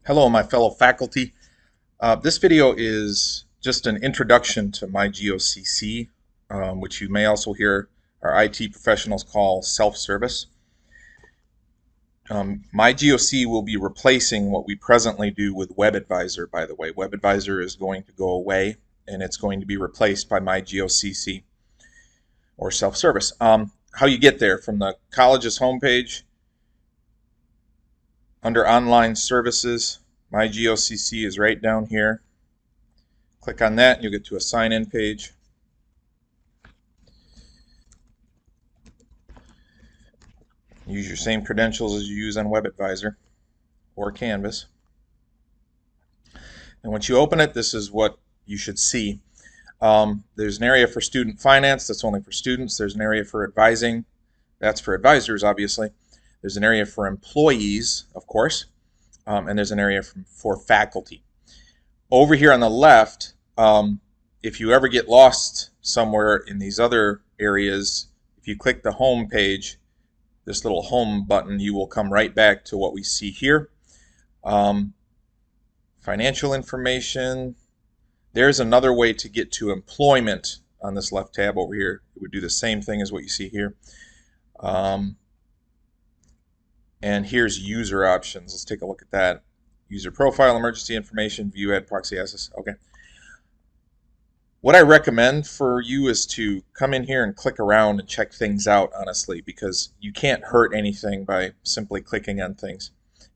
Hello, my fellow faculty. This video is just an introduction to MyGOCC, which you may also hear our IT professionals call self-service. MyGOC will be replacing what we presently do with WebAdvisor, by the way. WebAdvisor is going to go away, and it's going to be replaced by MyGOCC, or self-service. How you get there, from the college's homepage, under online services, MyGOCC is right down here. Click on that and you'll get to a sign-in page. Use your same credentials as you use on WebAdvisor or Canvas. And once you open it, this is what you should see. There's an area for student finance, that's only for students. There's an area for advising, that's for advisors, obviously. There's an area for employees, of course, and there's an area for faculty. Over here on the left, if you ever get lost somewhere in these other areas, if you click the home page, this little home button, you will come right back to what we see here. Financial information. There's another way to get to employment on this left tab over here. It would do the same thing as what you see here. And here's user options. Let's take a look at that. User profile, emergency information, view, add proxy access. Okay. What I recommend for you is to come in here and click around and check things out, honestly, because you can't hurt anything by simply clicking on things.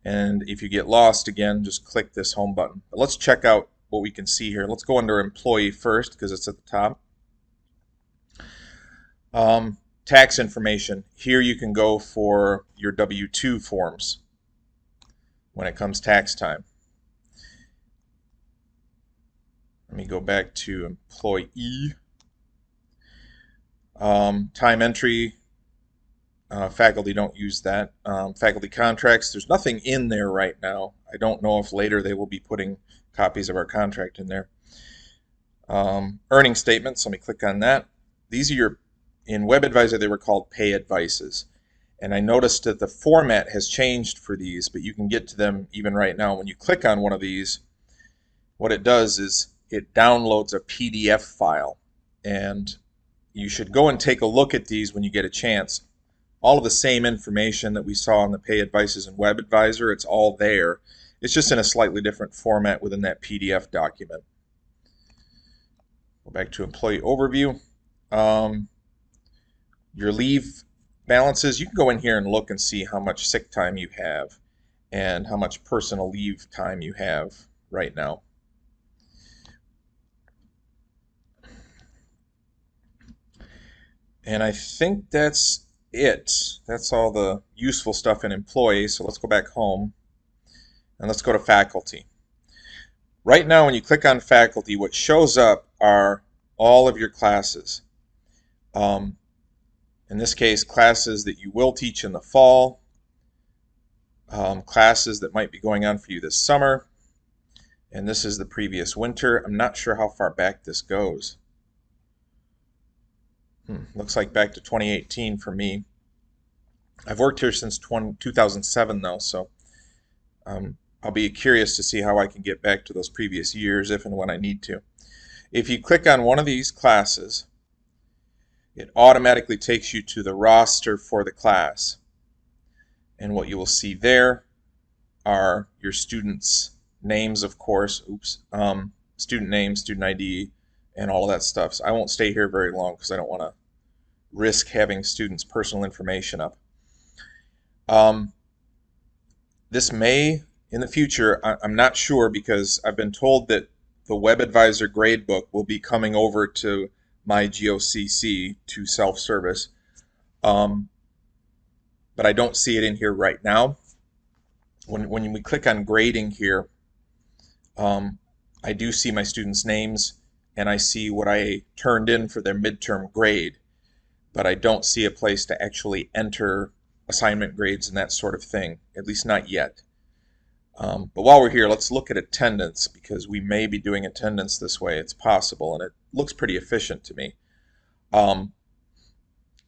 And if you get lost again, just click this home button. But let's check out what we can see here. Let's go under employee first because it's at the top. Tax information. Here you can go for your W-2 forms when it comes tax time. Let me go back to employee. Time entry. Faculty don't use that. Faculty contracts. There's nothing in there right now. I don't know if later they will be putting copies of our contract in there. Earning statements. Let me click on that. These are your, in WebAdvisor they were called pay advices. And I noticed that the format has changed for these, but you can get to them even right now. When you click on one of these, what it does is it downloads a PDF file. And you should go and take a look at these when you get a chance. All of the same information that we saw in the pay advices in WebAdvisor, it's all there. It's just in a slightly different format within that PDF document. Go back to employee overview. Your leave balances, you can go in here and look and see how much sick time you have and how much personal leave time you have right now. And I think that's it. That's all the useful stuff in employees. So let's go back home and let's go to faculty. Right now when you click on faculty, what shows up are all of your classes. In this case, classes that you will teach in the fall, classes that might be going on for you this summer, and this is the previous winter. I'm not sure how far back this goes. Looks like back to 2018 for me. I've worked here since 2007 though, so I'll be curious to see how I can get back to those previous years if and when I need to. If you click on one of these classes, it automatically takes you to the roster for the class. And what you will see there are your students' names, of course, student name, student ID, and all of that stuff. So I won't stay here very long because I don't want to risk having students' personal information up. This may, in the future, I'm not sure because I've been told that the WebAdvisor gradebook will be coming over to MyGOCC to self-service, but I don't see it in here right now. When we click on grading here, I do see my students' names and I see what I turned in for their midterm grade, but I don't see a place to actually enter assignment grades and that sort of thing, at least not yet. But while we're here, let's look at attendance because we may be doing attendance this way. It's possible, and it looks pretty efficient to me.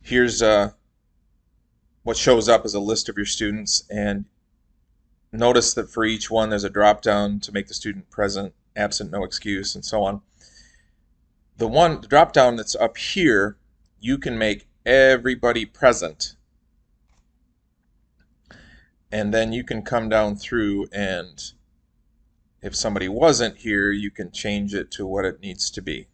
Here's what shows up as a list of your students, and Notice that for each one there's a drop down to make the student present, absent, no excuse, and so on. The drop down that's up here, you can make everybody present, and then you can come down through, and if somebody wasn't here, you can change it to what it needs to be.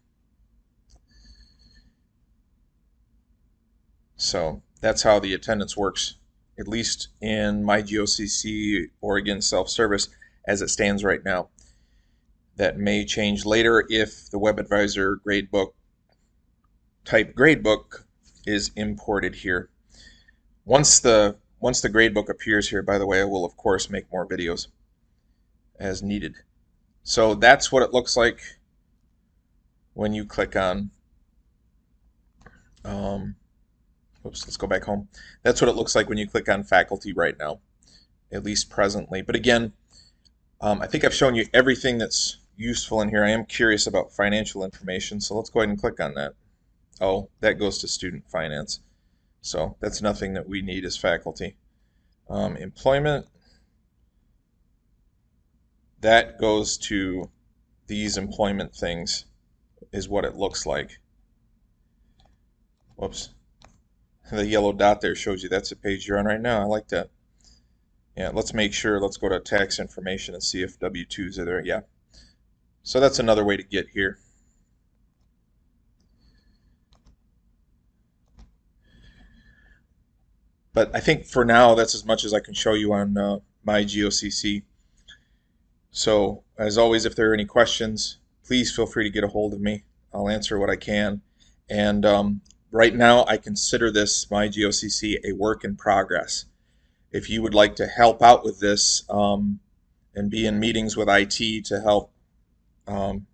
So that's how the attendance works, at least in MyGOCC Oregon Self-Service as it stands right now. That may change later if the WebAdvisor gradebook type gradebook is imported here. Once the gradebook appears here, by the way, I will of course make more videos as needed. So that's what it looks like when you click on oops, let's go back home. That's what it looks like when you click on faculty right now, at least presently. But again, I think I've shown you everything that's useful in here. I am curious about financial information, so let's go ahead and click on that. Oh, that goes to student finance. So that's nothing that we need as faculty. Employment, that goes to these employment things, is what it looks like. Whoops. The yellow dot there shows you that's the page you're on right now. I like that. Yeah, let's make sure. Let's go to tax information and see if W-2s are there. Yeah. So that's another way to get here. But I think for now, that's as much as I can show you on MyGOCC. So as always, if there are any questions, please feel free to get a hold of me. I'll answer what I can. And right now, I consider this MyGOCC a work in progress. If you would like to help out with this and be in meetings with IT to help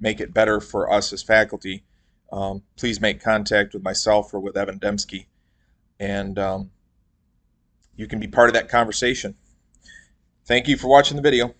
make it better for us as faculty, please make contact with myself or with Evan Dembski, and you can be part of that conversation. Thank you for watching the video.